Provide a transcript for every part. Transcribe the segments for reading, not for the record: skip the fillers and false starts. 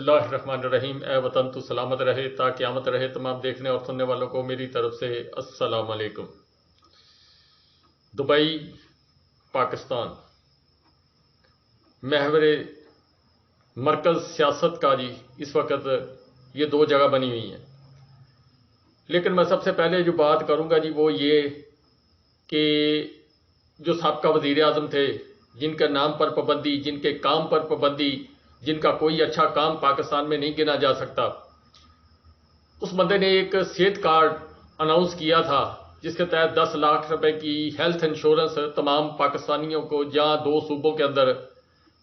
اللہ الرحمن الرحیم۔ اے وطن تو سلامت رہے تا قیامت رہے۔ تمام دیکھنے اور سننے والوں کو میری طرف سے السلام علیکم۔ دبئی، پاکستان محور مرکز سیاست کا جی اس وقت یہ دو جگہ بنی ہوئی ہیں، لیکن میں سب سے پہلے جو بات کروں گا جی وہ یہ کہ جو سابقہ وزیر اعظم تھے، جن کے نام پر پابندی، جن کے کام پر پابندی، جن کا کوئی اچھا کام پاکستان میں نہیں گنا جا سکتا، اس بندے نے ایک صحت کارڈ اناؤنس کیا تھا جس کے تحت 10 لاکھ روپے کی ہیلتھ انشورنس تمام پاکستانیوں کو، جہاں 2 صوبوں کے اندر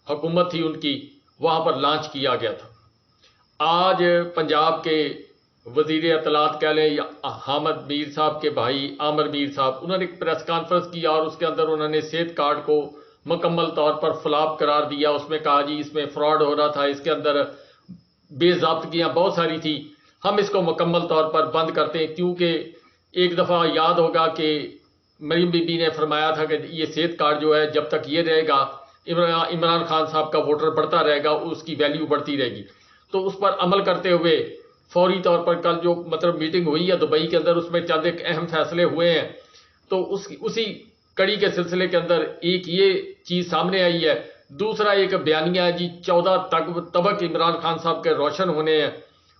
حکومت تھی ان کی، وہاں پر لانچ کیا گیا تھا۔ آج پنجاب کے وزیر اطلاعات کہہ لیں یا حامد میر صاحب کے بھائی عامر میر صاحب، انہوں نے ایک پریس کانفرنس کی اور اس کے اندر انہوں نے صحت کارڈ کو مکمل طور پر فلاپ قرار دیا۔ اس میں کہا جی اس میں فراڈ ہو رہا تھا، اس کے اندر بے ضابطگیاں بہت ساری تھی، ہم اس کو مکمل طور پر بند کرتے ہیں، کیونکہ ایک دفعہ یاد ہوگا کہ مریم بی بی نے فرمایا تھا کہ یہ صحت کارڈ جو ہے جب تک یہ رہے گا، عمران خان صاحب کا ووٹر بڑھتا رہے گا، اس کی ویلیو بڑھتی رہے گی۔ تو اس پر عمل کرتے ہوئے فوری طور پر کل جو میٹنگ ہوئی ہے دبئی کے اندر، اس میں چند ایک اہم فیصلے ہوئے ہیں۔ تو اسی کڑی کے سلسلے کے اندر ایک یہ چیز سامنے آئی ہے۔ دوسرا ایک بیانیہ ہے جی 14 طبق عمران خان صاحب کے روشن ہونے ہیں،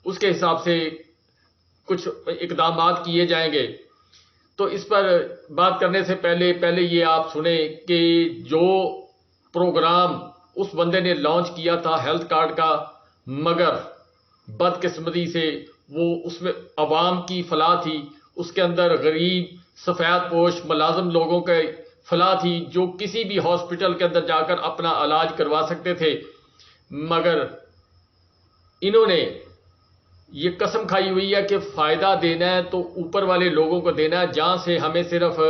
اس کے حساب سے کچھ اقدامات کیے جائیں گے۔ تو اس پر بات کرنے سے پہلے یہ آپ سنیں کہ جو پروگرام اس بندے نے لانچ کیا تھا ہیلتھ کارڈ کا، مگر بدقسمتی سے وہ اس میں عوام کی فلاح تھی، اس کے اندر غریب سفید پوش ملازم لوگوں کے فلاح تھی جو کسی بھی ہاسپٹل کے اندر جا کر اپنا علاج کروا سکتے تھے، مگر انہوں نے یہ قسم کھائی ہوئی ہے کہ فائدہ دینا ہے تو اوپر والے لوگوں کو دینا ہے، جہاں سے ہمیں صرف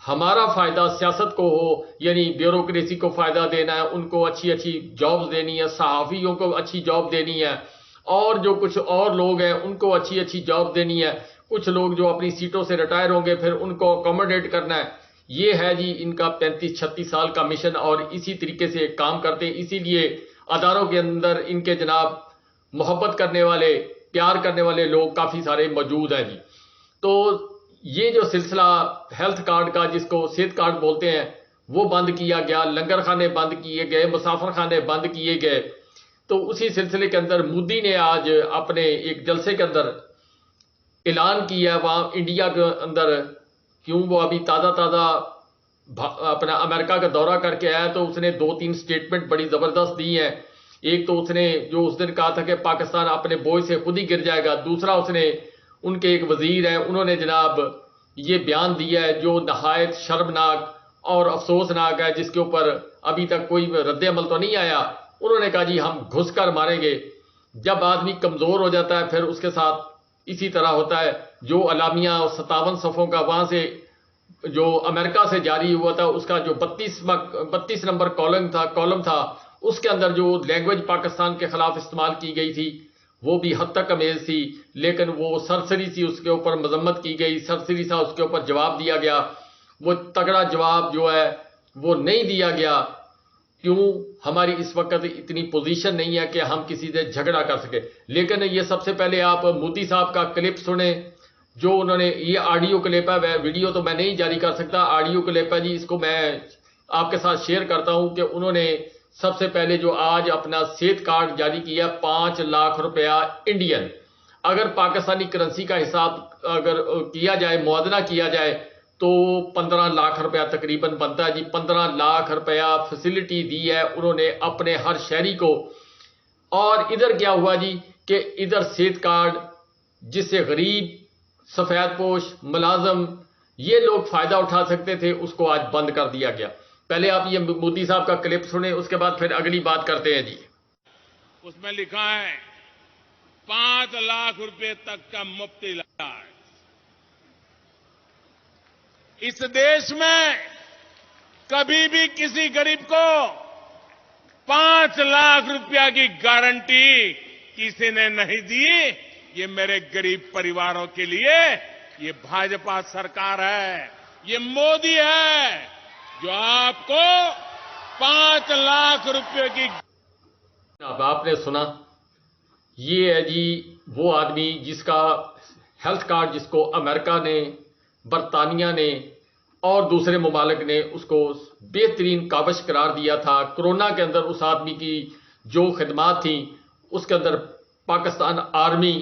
ہمارا فائدہ سیاست کو ہو، یعنی بیوروکریسی کو فائدہ دینا ہے، ان کو اچھی جابز دینی ہے، صحافیوں کو اچھی جاب دینی ہے، اور جو کچھ اور لوگ ہیں ان کو اچھی جاب دینی ہے، کچھ لوگ جو اپنی سیٹوں سے ریٹائر ہوں گے پھر ان کو اکوموڈیٹ کرنا ہے۔ یہ ہے جی ان کا 35-36 سال کا مشن، اور اسی طریقے سے کام کرتے ہیں۔ اسی لیے اداروں کے اندر ان کے جناب محبت کرنے والے، پیار کرنے والے لوگ کافی سارے موجود ہیں جی۔ تو یہ جو سلسلہ ہیلتھ کارڈ کا، جس کو صحت کارڈ بولتے ہیں، وہ بند کیا گیا، لنگر خانے بند کیے گئے، مسافر خانے بند کیے گئے۔ تو اسی سلسلے کے اندر مودی نے آج اپنے ایک جلسے کے اندر اعلان کیا، وہاں انڈیا کے اندر، کیوں وہ ابھی تازہ اپنا امریکہ کا دورہ کر کے آیا، تو اس نے 2-3 سٹیٹمنٹ بڑی زبردست دی ہیں۔ ایک تو اس نے جو اس دن کہا تھا کہ پاکستان اپنے بوجھ سے خود ہی گر جائے گا، دوسرا اس نے ان کے ایک وزیر ہیں انہوں نے جناب یہ بیان دیا ہے جو نہایت شرمناک اور افسوسناک ہے، جس کے اوپر ابھی تک کوئی رد عمل تو نہیں آیا۔ انہوں نے کہا جی ہم گھس کر ماریں گے۔ جب آدمی کمزور ہو جاتا ہے پھر اس کے ساتھ اسی طرح ہوتا ہے۔ جو اعلامیہ 57 صفحوں کا وہاں سے جو امریکہ سے جاری ہوا تھا، اس کا جو 32 نمبر کالم تھا، اس کے اندر جو لینگویج پاکستان کے خلاف استعمال کی گئی تھی وہ بھی حد تک امیز تھی، لیکن وہ سرسری سی اس کے اوپر مذمت کی گئی، سرسری سا اس کے اوپر جواب دیا گیا۔ وہ تگڑا جواب جو ہے وہ نہیں دیا گیا، کیوں؟ ہماری اس وقت اتنی پوزیشن نہیں ہے کہ ہم کسی سے جھگڑا کر سکے۔ لیکن یہ سب سے پہلے آپ مودی صاحب کا کلپ سنیں، جو انہوں نے، یہ آڈیو کلپ ہے، ویڈیو تو میں نہیں جاری کر سکتا، آڈیو کلپ ہے جی، اس کو میں آپ کے ساتھ شیئر کرتا ہوں کہ انہوں نے سب سے پہلے جو آج اپنا صحت کارڈ جاری کیا 5 لاکھ روپیہ انڈین، اگر پاکستانی کرنسی کا حساب اگر کیا جائے، موازنہ کیا جائے تو 15 لاکھ روپیہ تقریباً بنتا ہے جی۔ 15 لاکھ روپیہ فیسلٹی دی ہے انہوں نے اپنے ہر شہری کو۔ اور ادھر کیا ہوا جی کہ ادھر صحت کارڈ جس سے غریب سفید پوش ملازم یہ لوگ فائدہ اٹھا سکتے تھے، اس کو آج بند کر دیا گیا۔ پہلے آپ یہ مودی صاحب کا کلپ سنیں، اس کے بعد پھر اگلی بات کرتے ہیں جی۔ اس میں لکھا ہے 5 لاکھ روپے تک کا مفت علاج۔ اس دیش میں کبھی بھی کسی غریب کو 5 لاکھ روپیہ کی گارنٹی کسی نے نہیں دی۔ یہ میرے غریب پریواروں کے لیے یہ بھاجپا سرکار ہے، یہ مودی ہے جو آپ کو 5 لاکھ روپے کی۔ اب آپ نے سنا یہ ہے جی وہ آدمی جس کا ہیلتھ کارڈ، جس کو امریکہ نے، برطانیہ نے اور دوسرے ممالک نے اس کو بہترین کاوش قرار دیا تھا۔ کرونا کے اندر اس آدمی کی جو خدمات تھیں اس کے اندر پاکستان آرمی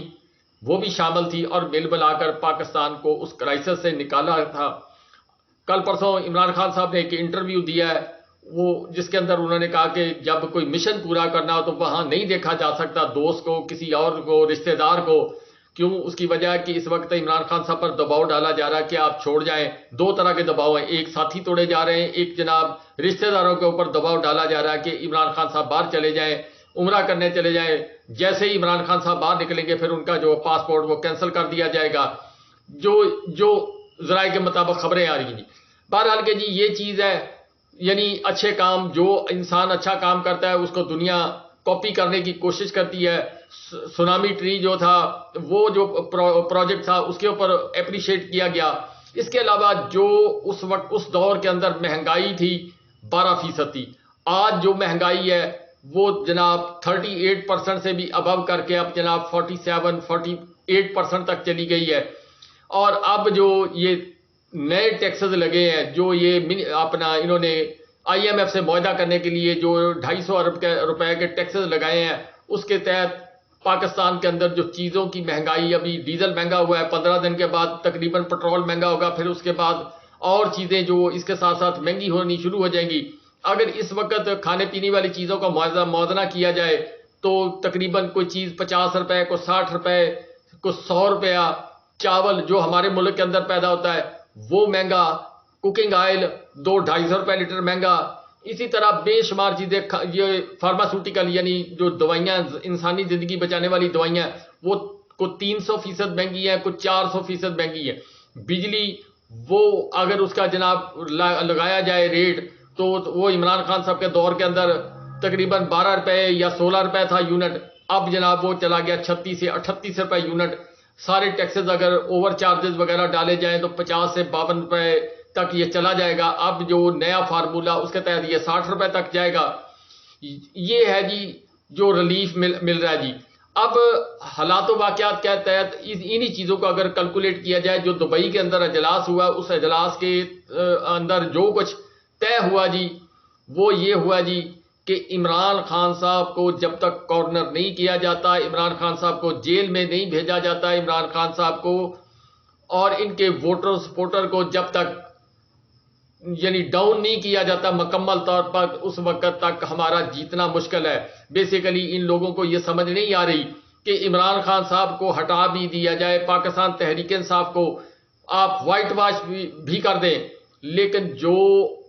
وہ بھی شامل تھی اور مل ملا کر پاکستان کو اس کرائسس سے نکالا تھا۔ کل پرسوں عمران خان صاحب نے ایک انٹرویو دیا ہے وہ جس کے اندر انہوں نے کہا کہ جب کوئی مشن پورا کرنا ہو تو وہاں نہیں دیکھا جا سکتا دوست کو، کسی اور کو، رشتہ دار کو۔ کیوں؟ اس کی وجہ ہے کہ اس وقت عمران خان صاحب پر دباؤ ڈالا جا رہا ہے کہ آپ چھوڑ جائیں۔ دو طرح کے دباؤ ہیں، ایک ساتھی توڑے جا رہے ہیں، ایک جناب رشتہ داروں کے اوپر دباؤ ڈالا جا رہا ہے کہ عمران خان صاحب باہر چلے جائیں، عمرہ کرنے چلے جائیں۔ جیسے ہی عمران خان صاحب باہر نکلیں گے پھر ان کا جو پاسپورٹ وہ کینسل کر دیا جائے گا، جو ذرائع کے مطابق خبریں آ رہی ہیں۔ بہرحال کہ جی یہ چیز ہے، یعنی اچھے کام، جو انسان اچھا کام کرتا ہے اس کو دنیا کاپی کرنے کی کوشش کرتی ہے۔ سونامی ٹری جو تھا وہ جو پروجیکٹ تھا اس کے اوپر اپریشیٹ کیا گیا۔ اس کے علاوہ جو اس وقت اس دور کے اندر مہنگائی تھی 12% تھی، آج جو مہنگائی ہے وہ جناب 38% سے بھی ابو کر کے اب جناب 47-48% تک چلی گئی ہے۔ اور اب جو یہ نئے ٹیکسز لگے ہیں، جو یہ اپنا انہوں نے آئی ایم ایف سے معاہدہ کرنے کے لیے جو 250 ارب روپے کے ٹیکسز لگائے ہیں، اس کے تحت پاکستان کے اندر جو چیزوں کی مہنگائی، ابھی ڈیزل مہنگا ہوا ہے، 15 دن کے بعد تقریباً پٹرول مہنگا ہوگا، پھر اس کے بعد اور چیزیں جو اس کے ساتھ ساتھ مہنگی ہونی شروع ہو جائیں گی۔ اگر اس وقت کھانے پینے والی چیزوں کا موازنہ کیا جائے تو تقریباً کوئی چیز 50 روپے کو 60 روپے کو 100 روپیہ، چاول جو ہمارے ملک کے اندر پیدا ہوتا ہے وہ مہنگا، کوکنگ آئل 200-250 روپے لیٹر مہنگا، اسی طرح بے شمار چیزیں، یہ فارماسوٹیکل یعنی جو دوائیاں، انسانی زندگی بچانے والی دوائیاں وہ کو 300% مہنگی ہے، کچھ 400% مہنگی ہے۔ بجلی وہ اگر اس کا جناب لگایا جائے ریٹ تو وہ عمران خان صاحب کے دور کے اندر تقریباً 12 روپے یا 16 روپے تھا یونٹ، اب جناب وہ چلا گیا 36 سے 38 روپے یونٹ۔ سارے ٹیکسز اگر اوور چارجز وغیرہ ڈالے جائیں تو 50 سے 52 روپے تک یہ چلا جائے گا۔ اب جو نیا فارمولا اس کے تحت یہ 60 روپے تک جائے گا۔ یہ ہے جی جو ریلیف مل رہا ہے جی۔ اب حالات و واقعات کے تحت انہی چیزوں کو اگر کیلکولیٹ کیا جائے، جو دبئی کے اندر اجلاس ہوا، اس اجلاس کے اندر جو کچھ طے ہوا جی وہ یہ ہوا جی کہ عمران خان صاحب کو جب تک کارنر نہیں کیا جاتا، عمران خان صاحب کو جیل میں نہیں بھیجا جاتا، عمران خان صاحب کو اور ان کے ووٹر سپورٹر کو جب تک یعنی ڈاؤن نہیں کیا جاتا مکمل طور پر، اس وقت تک ہمارا جیتنا مشکل ہے۔ بیسیکلی ان لوگوں کو یہ سمجھ نہیں آ رہی کہ عمران خان صاحب کو ہٹا بھی دیا جائے، پاکستان تحریک انصاف کو آپ وائٹ واش بھی کر دیں، لیکن جو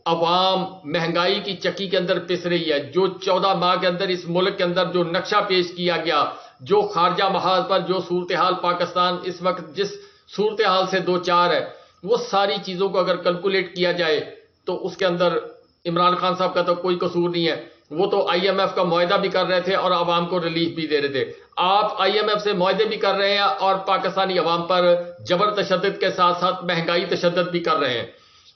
عوام مہنگائی کی چکی کے اندر پس رہی ہے، جو 14 ماہ کے اندر اس ملک کے اندر جو نقشہ پیش کیا گیا، جو خارجہ محاذ پر جو صورتحال پاکستان اس وقت جس صورتحال سے دو چار ہے، وہ ساری چیزوں کو اگر کیلکولیٹ کیا جائے تو اس کے اندر عمران خان صاحب کا تو کوئی قصور نہیں ہے۔ وہ تو آئی ایم ایف کا معاہدہ بھی کر رہے تھے اور عوام کو ریلیف بھی دے رہے تھے۔ آپ آئی ایم ایف سے معاہدے بھی کر رہے ہیں اور پاکستانی عوام پر جبر تشدد کے ساتھ ساتھ مہنگائی تشدد بھی کر رہے ہیں۔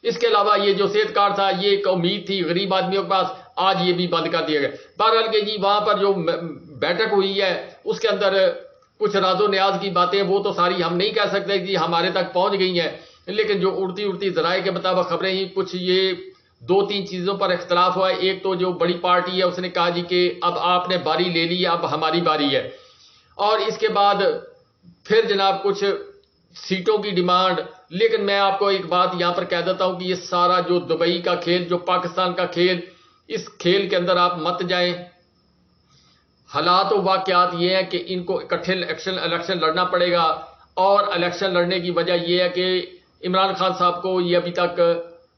اس کے علاوہ یہ جو صحت کارڈ تھا، یہ ایک امید تھی غریب آدمیوں کے پاس، آج یہ بھی بند کر دیا گیا۔ بہرحال کہ جی وہاں پر جو بیٹھک ہوئی ہے اس کے اندر کچھ راز و نیاز کی باتیں وہ تو ساری ہم نہیں کہہ سکتے کہ ہمارے تک پہنچ گئی ہیں، لیکن جو اڑتی ذرائع کے مطابق خبریں ہی کچھ یہ 2-3 چیزوں پر اختلاف ہوا ہے۔ ایک تو جو بڑی پارٹی ہے اس نے کہا جی کہ اب آپ نے باری لے لی ہے، اب ہماری باری ہے، اور اس کے بعد پھر جناب کچھ سیٹوں کی ڈیمانڈ۔ لیکن میں آپ کو ایک بات یہاں پر کہہ دیتا ہوں کہ یہ سارا جو دبئی کا کھیل، جو پاکستان کا کھیل، اس کھیل کے اندر آپ مت جائیں۔ حالات و واقعات یہ ہیں کہ ان کو اکٹھے الیکشن لڑنا پڑے گا، اور الیکشن لڑنے کی وجہ یہ ہے کہ عمران خان صاحب کو یہ ابھی تک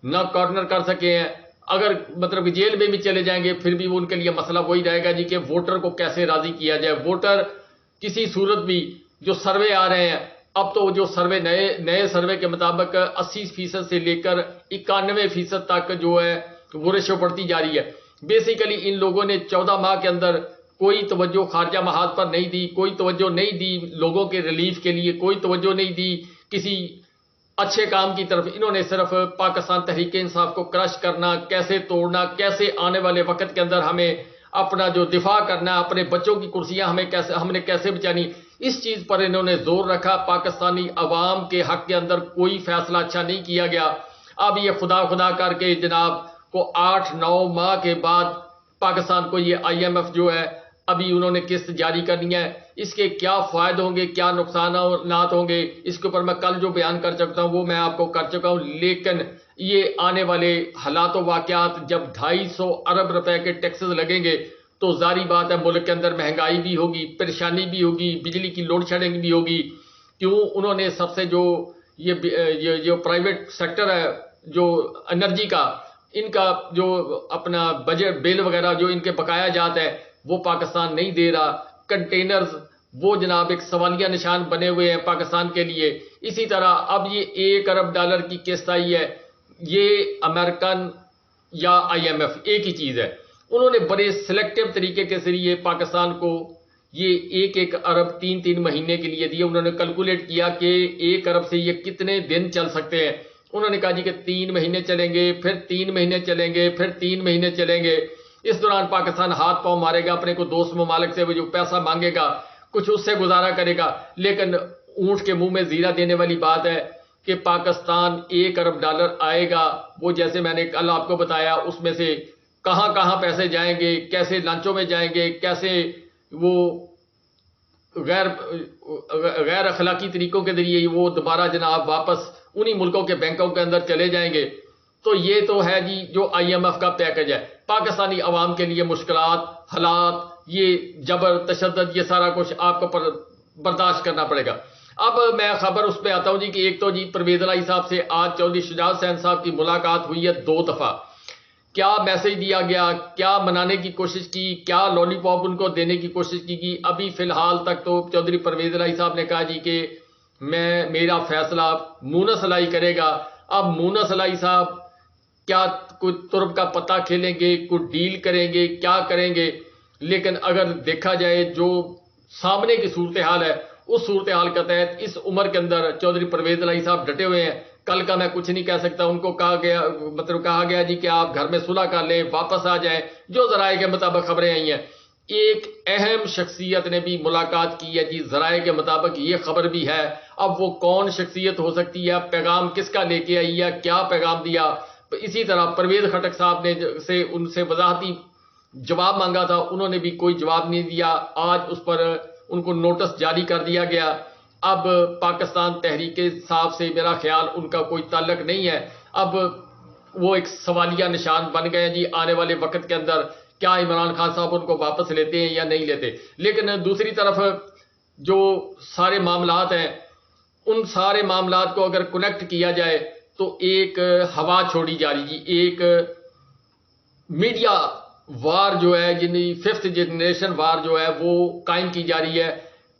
نہ کارنر کر سکے ہیں۔ اگر مطلب جیل میں بھی چلے جائیں گے پھر بھی ان کے لیے مسئلہ وہی رہے گا جی کہ ووٹر کو کیسے راضی کیا جائے۔ ووٹر کسی صورت بھی جو سروے آ رہے ہیں، اب تو جو سروے نئے سروے کے مطابق 80% سے لے کر 91% تک جو ہے وہ ریشو بڑھتی جا رہی ہے۔ بیسیکلی ان لوگوں نے 14 ماہ کے اندر کوئی توجہ خارجہ محاذ پر نہیں دی، کوئی توجہ نہیں دی لوگوں کے ریلیف کے لیے، کوئی توجہ نہیں دی کسی اچھے کام کی طرف۔ انہوں نے صرف پاکستان تحریک انصاف کو کرش کرنا، کیسے توڑنا، کیسے آنے والے وقت کے اندر ہمیں اپنا جو دفاع کرنا ہے، اپنے بچوں کی کرسیاں ہم نے کیسے بچانی، اس چیز پر انہوں نے زور رکھا. پاکستانی عوام کے حق کے اندر کوئی فیصلہ اچھا نہیں کیا گیا. اب یہ خدا کر کے جناب کو 8-9 ماہ کے بعد پاکستان کو یہ IMF جو ہے ابھی انہوں نے قسط جاری کرنی ہے. اس کے کیا فائدے ہوں گے، کیا نقصانات ہوں گے، اس کے اوپر میں کل جو بیان کر سکتا ہوں وہ میں آپ کو کر چکا ہوں. لیکن یہ آنے والے حالات و واقعات جب 250 ارب روپے کے ٹیکسز لگیں گے تو ظاہری بات ہے ملک کے اندر مہنگائی بھی ہوگی، پریشانی بھی ہوگی، بجلی کی لوڈ شیڈنگ بھی ہوگی. کیوں انہوں نے سب سے جو پرائیویٹ سیکٹر ہے جو انرجی کا، ان کا جو اپنا بجٹ بل وغیرہ جو ان کے بقایا جات ہے وہ پاکستان نہیں دے رہا. کنٹینرز وہ جناب ایک سوالیہ نشان بنے ہوئے ہیں پاکستان کے لیے. اسی طرح اب یہ $1 ارب کی قسط آئی ہے، یہ امریکن یا IMF ایک ہی چیز ہے. انہوں نے بڑے سلیکٹو طریقے کے ذریعے پاکستان کو یہ 1 ارب 3 مہینے کے لیے دیا. انہوں نے کیلکولیٹ کیا کہ 1 ارب سے یہ کتنے دن چل سکتے ہیں. انہوں نے کہا جی کہ 3 مہینے چلیں گے، پھر 3 مہینے چلیں گے، پھر 3 مہینے چلیں گے. اس دوران پاکستان ہاتھ پاؤں مارے گا، اپنے کو دوست ممالک سے وہ جو پیسہ مانگے گا کچھ اس سے گزارا کرے گا. لیکن اونٹ کے منہ میں زیرہ دینے والی بات ہے کہ پاکستان $1 ارب آئے گا. وہ جیسے میں نے کل آپ کو بتایا اس میں سے کہاں پیسے جائیں گے، کیسے لانچوں میں جائیں گے، کیسے وہ غیر اخلاقی طریقوں کے ذریعے وہ دوبارہ جناب واپس انہی ملکوں کے بینکوں کے اندر چلے جائیں گے. تو یہ تو ہے جی جو IMF کا پیکج ہے. پاکستانی عوام کے لیے مشکلات، حالات، یہ جبر تشدد، یہ سارا کچھ آپ کو برداشت کرنا پڑے گا. اب میں خبر اس پہ آتا ہوں جی کہ ایک تو جی پرویز الہی صاحب سے آج چودھری شجاعت حسین صاحب کی ملاقات ہوئی ہے 2 دفعہ. کیا میسج دیا گیا، کیا منانے کی کوشش کی، کیا لولی پاپ ان کو دینے کی کوشش کی گئی. ابھی فی الحال تک تو چودھری پرویز الہی صاحب نے کہا جی کہ میرا فیصلہ مونس الہی کرے گا. اب مونس الہی صاحب کیا کوئی ترب کا پتہ کھیلیں گے، کوئی ڈیل کریں گے، کیا کریں گے. لیکن اگر دیکھا جائے جو سامنے کی صورتحال ہے اس صورتحال کے تحت اس عمر کے اندر چودھری پرویز الہی صاحب ڈٹے ہوئے ہیں. کل کا میں کچھ نہیں کہہ سکتا. ان کو کہا گیا جی کہ آپ گھر میں صلح کر لیں، واپس آ جائیں. جو ذرائع کے مطابق خبریں آئی ہیں، ایک اہم شخصیت نے بھی ملاقات کی ہے جی، ذرائع کے مطابق یہ خبر بھی ہے. اب وہ کون شخصیت ہو سکتی ہے، پیغام کس کا لے کے آئی ہے، کیا پیغام دیا. اسی طرح پرویز خٹک صاحب نے ان سے وضاحتی جواب مانگا تھا، انہوں نے بھی کوئی جواب نہیں دیا. آج اس پر ان کو نوٹس جاری کر دیا گیا. اب پاکستان تحریک صاحب سے میرا خیال ان کا کوئی تعلق نہیں ہے. اب وہ ایک سوالیہ نشان بن گئے ہیں جی. آنے والے وقت کے اندر کیا عمران خان صاحب ان کو واپس لیتے ہیں یا نہیں لیتے. لیکن دوسری طرف جو سارے معاملات ہیں ان سارے معاملات کو اگر کنیکٹ کیا جائے تو ایک ہوا چھوڑی جا رہی جی، ایک میڈیا وار جو ہے یعنی 5th جنریشن وار جو ہے وہ قائم کی جا رہی ہے.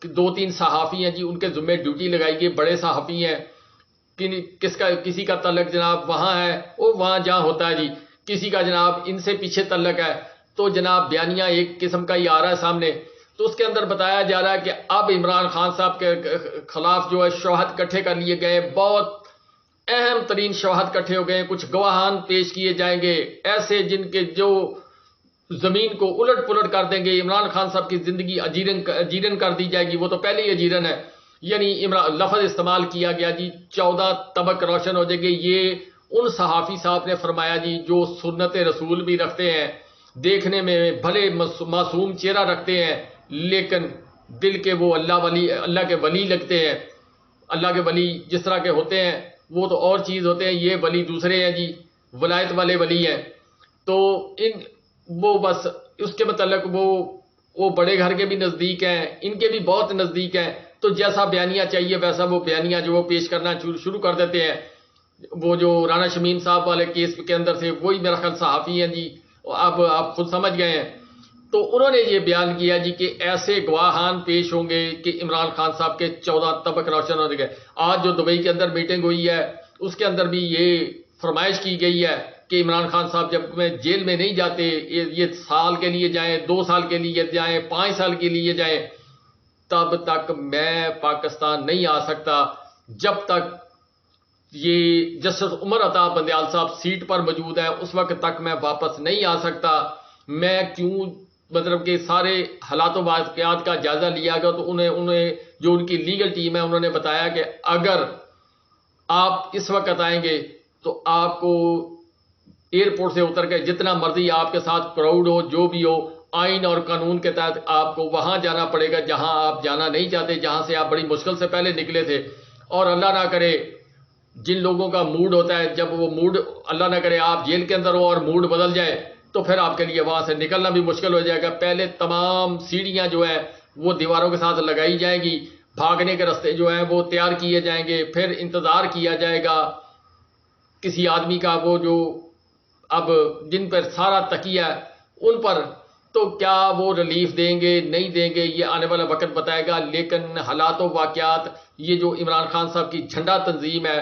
2-3 صحافی ہیں جی، ان کے ذمہ ڈیوٹی لگائی گئی، بڑے صحافی ہیں. کسی کا تعلق جناب وہاں ہے، وہ وہاں جہاں ہوتا ہے جی. کسی کا جناب ان سے پیچھے تعلق ہے. تو جناب بیانیہ ایک قسم کا ہی آ رہا ہے سامنے. تو اس کے اندر بتایا جا رہا ہے کہ اب عمران خان صاحب کے خلاف جو ہے شواہد کٹھے کر لیے گئے، بہت اہم ترین شواہد کٹھے ہو گئے. کچھ گواہان پیش کیے جائیں گے ایسے جن کے جو زمین کو الٹ پلٹ کر دیں گے. عمران خان صاحب کی زندگی اجیرن کر دی جائے گی. وہ تو پہلے ہی اجیرن ہے. یعنی لفظ استعمال کیا گیا جی 14 طبق روشن ہو جائے گے. یہ ان صحافی صاحب نے فرمایا جی جو سنت رسول بھی رکھتے ہیں، دیکھنے میں بھلے معصوم چہرہ رکھتے ہیں لیکن دل کے وہ اللہ کے ولی لگتے ہیں. اللہ کے ولی جس طرح کے ہوتے ہیں وہ تو اور چیز ہوتے ہیں، یہ ولی دوسرے ہیں جی، ولایت والے ولی ہیں. تو وہ بس اس کے متعلق وہ بڑے گھر کے بھی نزدیک ہیں، ان کے بھی بہت نزدیک ہیں. تو جیسا بیانیہ چاہیے ویسا وہ بیانیہ جو وہ پیش کرنا شروع کر دیتے ہیں. وہ جو رانا شمیم صاحب والے کیس کے اندر سے وہی میرا خیال صحافی ہیں جی، اب آپ خود سمجھ گئے ہیں. تو انہوں نے یہ بیان کیا جی کہ ایسے گواہان پیش ہوں گے کہ عمران خان صاحب کے 14 طبق روشن ہو گئے. آج جو دبئی کے اندر میٹنگ ہوئی ہے اس کے اندر بھی یہ فرمائش کی گئی ہے کہ عمران خان صاحب جب میں جیل میں نہیں جاتے، یہ سال کے لیے جائیں، 2 سال کے لیے جائیں، 5 سال کے لیے جائیں، تب تک میں پاکستان نہیں آ سکتا. جب تک یہ جسٹس عمر عطا بندیال صاحب سیٹ پر موجود ہے اس وقت تک میں واپس نہیں آ سکتا. میں کیوں مطلب کہ سارے حالات و واقعات کا جائزہ لیا گیا تو انہیں جو ان کی لیگل ٹیم ہے انہوں نے بتایا کہ اگر آپ اس وقت آئیں گے تو آپ کو ایئرپورٹ سے اتر کے جتنا مرضی آپ کے ساتھ کراؤڈ ہو جو بھی ہو آئین اور قانون کے تحت آپ کو وہاں جانا پڑے گا جہاں آپ جانا نہیں چاہتے، جہاں سے آپ بڑی مشکل سے پہلے نکلے تھے. اور اللہ نہ کرے جن لوگوں کا موڈ ہوتا ہے، جب وہ موڈ اللہ نہ کرے آپ جیل کے اندر ہو اور موڈ بدل جائے تو پھر آپ کے لیے وہاں سے نکلنا بھی مشکل ہو جائے گا. پہلے تمام سیڑھیاں جو ہے وہ دیواروں کے ساتھ لگائی جائیں گی، بھاگنے کے راستے جو ہیں وہ تیار کیے جائیں گے، پھر انتظار کیا جائے گا کسی آدمی کا، وہ جو اب جن پر سارا تکیہ ہے ان پر، تو کیا وہ ریلیف دیں گے نہیں دیں گے یہ آنے والا وقت بتائے گا. لیکن حالات و واقعات، یہ جو عمران خان صاحب کی جھنڈا تنظیم ہے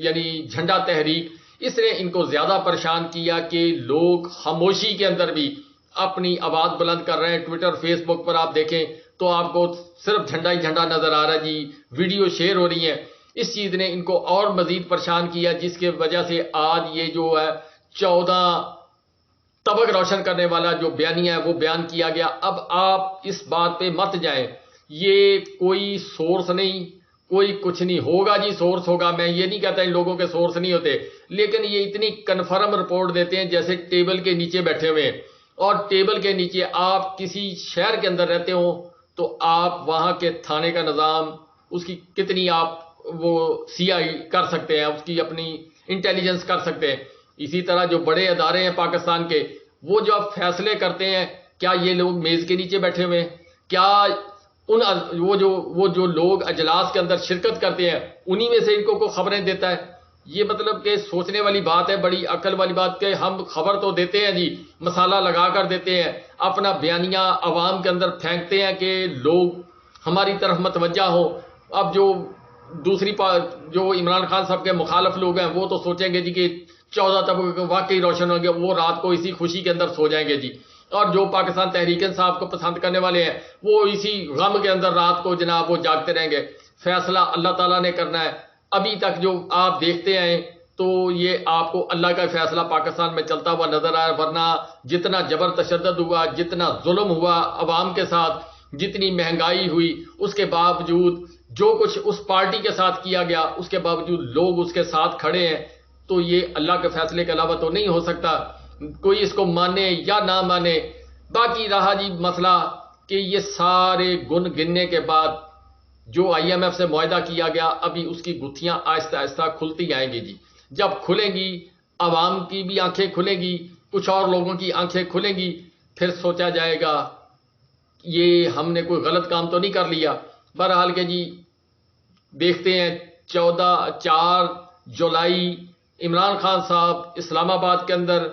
یعنی جھنڈا تحریک، اس نے ان کو زیادہ پریشان کیا کہ لوگ خاموشی کے اندر بھی اپنی آواز بلند کر رہے ہیں. ٹویٹر فیس بک پر آپ دیکھیں تو آپ کو صرف جھنڈا ہی جھنڈا نظر آ رہا ہے جی، ویڈیو شیئر ہو رہی ہیں. اس چیز نے ان کو اور مزید پریشان کیا، جس کی وجہ سے آج یہ جو ہے 14 طبق روشن کرنے والا جو بیانیہ ہے وہ بیان کیا گیا. اب آپ اس بات پہ مت جائیں، یہ کوئی سورس نہیں، کوئی کچھ نہیں ہوگا جی، سورس ہوگا، میں یہ نہیں کہتا ان لوگوں کے سورس نہیں ہوتے، لیکن یہ اتنی کنفرم رپورٹ دیتے ہیں جیسے ٹیبل کے نیچے بیٹھے ہوئے ہیں. اور ٹیبل کے نیچے آپ کسی شہر کے اندر رہتے ہوں تو آپ وہاں کے تھانے کا نظام، اس کی کتنی آپ وہ سی آئی کر سکتے ہیں، اس کی اپنی انٹیلیجنس کر سکتے ہیں. اسی طرح جو بڑے ادارے ہیں پاکستان کے، وہ جو آپ فیصلے کرتے ہیں، کیا یہ لوگ میز کے نیچے بیٹھے ہوئے ہیں؟ کیا وہ جو لوگ اجلاس کے اندر شرکت کرتے ہیں انہی میں سے ان کو خبریں دیتا ہے؟ یہ مطلب کہ سوچنے والی بات ہے، بڑی عقل والی بات کہ ہم خبر تو دیتے ہیں جی، مسالہ لگا کر دیتے ہیں، اپنا بیانیہ عوام کے اندر پھینکتے ہیں کہ لوگ ہماری طرف متوجہ ہوں. اب جو دوسری جو عمران خان صاحب کے مخالف لوگ ہیں وہ تو سوچیں گے جی کہ 14 طبقے واقعی روشن ہوں گے، وہ رات کو اسی خوشی کے اندر سو جائیں گے جی. اور جو پاکستان تحریک انصاف کو پسند کرنے والے ہیں وہ اسی غم کے اندر رات کو جناب وہ جاگتے رہیں گے. فیصلہ اللہ تعالیٰ نے کرنا ہے. ابھی تک جو آپ دیکھتے ہیں تو یہ آپ کو اللہ کا فیصلہ پاکستان میں چلتا ہوا نظر آیا، ورنہ جتنا جبر تشدد ہوا، جتنا ظلم ہوا عوام کے ساتھ، جتنی مہنگائی ہوئی، اس کے باوجود جو کچھ اس پارٹی کے ساتھ کیا گیا اس کے باوجود لوگ اس کے ساتھ کھڑے ہیں. تو یہ اللہ کے فیصلے کے علاوہ تو نہیں ہو سکتا، کوئی اس کو مانے یا نہ مانے. باقی رہا جی مسئلہ کہ یہ سارے گن گننے کے بعد جو آئی ایم ایف سے معاہدہ کیا گیا، ابھی اس کی گتھیاں آہستہ آہستہ کھلتی آئیں گی جی. جب کھلیں گی عوام کی بھی آنکھیں کھلیں گی، کچھ اور لوگوں کی آنکھیں کھلیں گی، پھر سوچا جائے گا یہ ہم نے کوئی غلط کام تو نہیں کر لیا. بہرحال کہ جی دیکھتے ہیں 4 جولائی عمران خان صاحب اسلام آباد کے اندر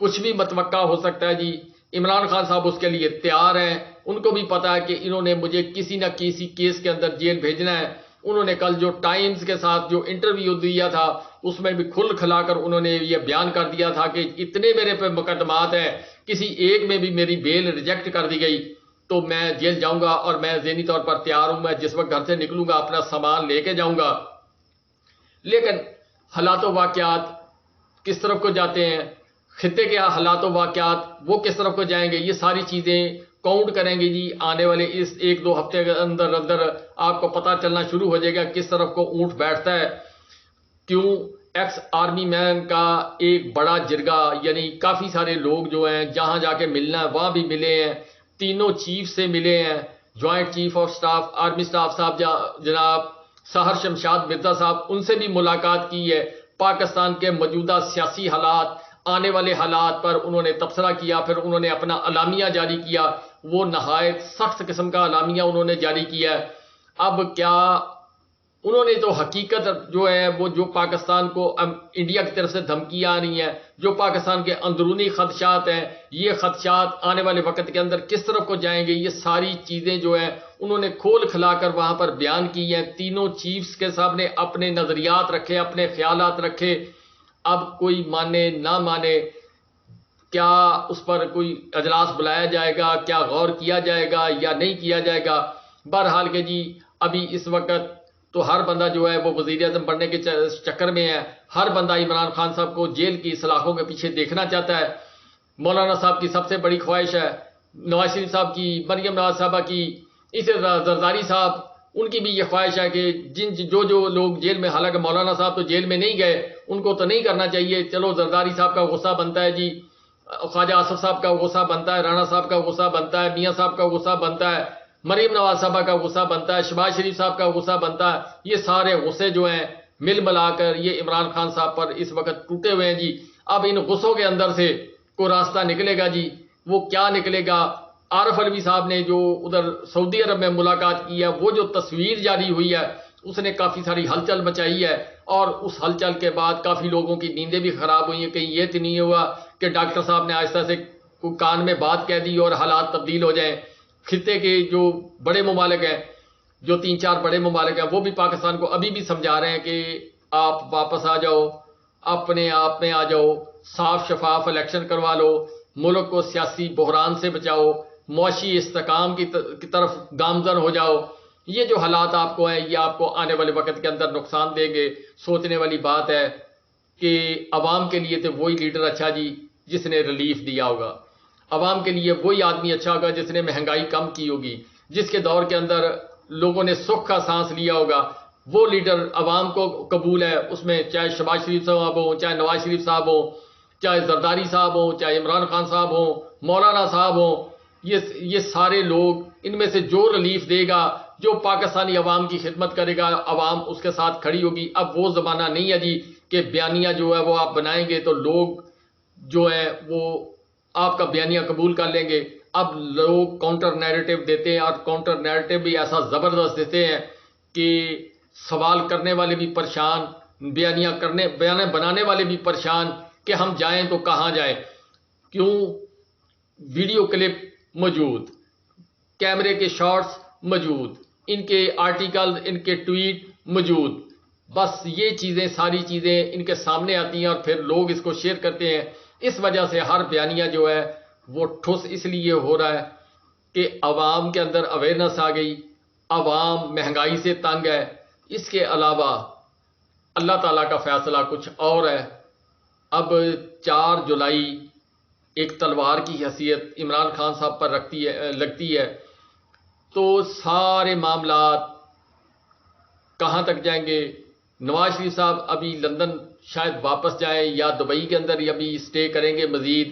کچھ بھی متوقع ہو سکتا ہے جی. عمران خان صاحب اس کے لیے تیار ہیں، ان کو بھی پتا ہے کہ انہوں نے مجھے کسی نہ کسی کیس کے اندر جیل بھیجنا ہے. انہوں نے کل جو ٹائمز کے ساتھ جو انٹرویو دیا تھا اس میں بھی کھل کھلا کر انہوں نے یہ بیان کر دیا تھا کہ اتنے میرے پہ مقدمات ہیں، کسی ایک میں بھی میری بیل ریجیکٹ کر دی گئی تو میں جیل جاؤں گا اور میں ذہنی طور پر تیار ہوں، میں جس وقت گھر سے نکلوں گا اپنا سامان لے کے جاؤں گا. لیکن حالات و واقعات کس طرف کو جاتے ہیں، خطے کے حالات و واقعات وہ کس طرف کو جائیں گے، یہ ساری چیزیں کاؤنٹ کریں گے جی. آنے والے اس 1-2 ہفتے کے اندر آپ کو پتہ چلنا شروع ہو جائے گا کس طرف کو اونٹ بیٹھتا ہے. کیوں ایکس آرمی مین کا ایک بڑا جرگہ، یعنی کافی سارے لوگ جو ہیں جہاں جا کے ملنا ہے وہاں بھی ملے ہیں، تینوں چیف سے ملے ہیں، joint chief of staff army staff صاحب جناب سحر شمشاد مرزا صاحب، ان سے بھی ملاقات کی ہے. پاکستان کے موجودہ سیاسی حالات، آنے والے حالات پر انہوں نے تبصرہ کیا. پھر انہوں نے اپنا اعلامیہ جاری کیا، وہ نہایت سخت قسم کا اعلامیہ انہوں نے جاری کیا ہے. اب کیا انہوں نے تو حقیقت جو ہے وہ جو پاکستان کو انڈیا کی طرف سے دھمکیاں آ رہی ہیں، جو پاکستان کے اندرونی خدشات ہیں، یہ خدشات آنے والے وقت کے اندر کس طرف کو جائیں گے، یہ ساری چیزیں جو ہیں انہوں نے کھول کھلا کر وہاں پر بیان کی ہیں. تینوں چیفز کے سامنے اپنے نظریات رکھے، اپنے خیالات رکھے. اب کوئی مانے نہ مانے، کیا اس پر کوئی اجلاس بلایا جائے گا، کیا غور کیا جائے گا یا نہیں کیا جائے گا. بہرحال کہ جی ابھی اس وقت تو ہر بندہ جو ہے وہ وزیر اعظم بننے کے چکر میں ہے، ہر بندہ عمران خان صاحب کو جیل کی سلاخوں کے پیچھے دیکھنا چاہتا ہے. مولانا صاحب کی سب سے بڑی خواہش ہے نواز شریف صاحب کی، مریم نواز صاحبہ کی، اسی طرح زرداری صاحب، ان کی بھی یہ خواہش ہے کہ جو لوگ جیل میں، حالانکہ مولانا صاحب تو جیل میں نہیں گئے، ان کو تو نہیں کرنا چاہیے، چلو زرداری صاحب کا غصہ بنتا ہے جی، خواجہ آصف صاحب کا غصہ بنتا ہے، رانا صاحب کا غصہ بنتا ہے، میاں صاحب کا غصہ بنتا ہے، مریم نواز صاحبہ کا غصہ بنتا ہے، شہباز شریف صاحب کا غصہ بنتا ہے. یہ سارے غصے جو ہیں مل ملا کر یہ عمران خان صاحب پر اس وقت ٹوٹے ہوئے ہیں جی. اب ان غصوں کے اندر سے کوئی راستہ نکلے گا جی، وہ کیا نکلے گا؟ عارف علوی صاحب نے جو ادھر سعودی عرب میں ملاقات کی ہے، وہ جو تصویر جاری ہوئی ہے اس نے کافی ساری ہلچل مچائی ہے، اور اس ہلچل کے بعد کافی لوگوں کی نیندیں بھی خراب ہوئی ہیں. کہیں یہ تو نہیں ہوا کہ ڈاکٹر صاحب نے آہستہ سے کان میں بات کہہ دی اور حالات تبدیل ہو جائیں. خطے کے جو بڑے ممالک ہیں، جو 3-4 بڑے ممالک ہیں، وہ بھی پاکستان کو ابھی بھی سمجھا رہے ہیں کہ آپ واپس آ جاؤ، اپنے آپ میں آ جاؤ، صاف شفاف الیکشن کروا لو، ملک کو سیاسی بحران سے بچاؤ، معاشی استحکام کی طرف گامزن ہو جاؤ. یہ جو حالات آپ کو ہیں، یہ آپ کو آنے والے وقت کے اندر نقصان دیں گے. سوچنے والی بات ہے کہ عوام کے لیے تو وہی لیڈر اچھا جی جس نے ریلیف دیا ہوگا، عوام کے لیے وہی آدمی اچھا ہوگا جس نے مہنگائی کم کی ہوگی، جس کے دور کے اندر لوگوں نے سکھ کا سانس لیا ہوگا. وہ لیڈر عوام کو قبول ہے، اس میں چاہے شہباز شریف صاحب ہوں، چاہے نواز شریف صاحب ہوں، چاہے زرداری صاحب ہوں، چاہے عمران خان صاحب ہوں، مولانا صاحب ہوں. یہ سارے لوگ، ان میں سے جو ریلیف دے گا، جو پاکستانی عوام کی خدمت کرے گا، عوام اس کے ساتھ کھڑی ہوگی. اب وہ زمانہ نہیں ہے جی کہ بیانیہ جو ہے وہ آپ بنائیں گے تو لوگ جو ہے وہ آپ کا بیانیہ قبول کر لیں گے. اب لوگ کاؤنٹر نیریٹو دیتے ہیں، اور کاؤنٹر نیریٹو بھی ایسا زبردست دیتے ہیں کہ سوال کرنے والے بھی پریشان، بیانیہ بنانے والے بھی پریشان کہ ہم جائیں تو کہاں جائیں. کیوں؟ ویڈیو کلپ موجود، کیمرے کے شاٹس موجود، ان کے آرٹیکل، ان کے ٹویٹ موجود. بس یہ چیزیں، ساری چیزیں ان کے سامنے آتی ہیں اور پھر لوگ اس کو شیئر کرتے ہیں. اس وجہ سے ہر بیانیہ جو ہے وہ ٹھوس اس لیے ہو رہا ہے کہ عوام کے اندر اویئرنس آ گئی، عوام مہنگائی سے تنگ ہے. اس کے علاوہ اللہ تعالیٰ کا فیصلہ کچھ اور ہے. اب 4 جولائی ایک تلوار کی حیثیت عمران خان صاحب پر لگتی ہے، تو سارے معاملات کہاں تک جائیں گے؟ نواز شریف صاحب ابھی لندن شاید واپس جائیں یا دبئی کے اندر یا بھی اسٹے کریں گے، مزید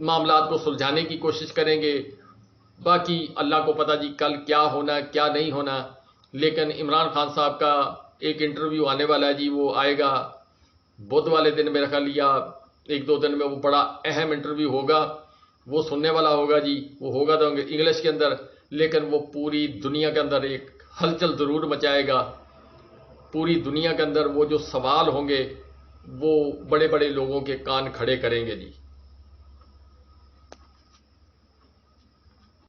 معاملات کو سلجھانے کی کوشش کریں گے. باقی اللہ کو پتہ جی کل کیا ہونا کیا نہیں ہونا. لیکن عمران خان صاحب کا ایک انٹرویو آنے والا ہے جی، وہ آئے گا بدھ والے دن، میرا خیال یا 1-2 دن میں. وہ بڑا اہم انٹرویو ہوگا، وہ سننے والا ہوگا جی. وہ ہوگا تو انگلش کے اندر، لیکن وہ پوری دنیا کے اندر ایک ہلچل ضرور مچائے گا. پوری دنیا کے اندر وہ جو سوال ہوں گے وہ بڑے بڑے لوگوں کے کان کھڑے کریں گے جی.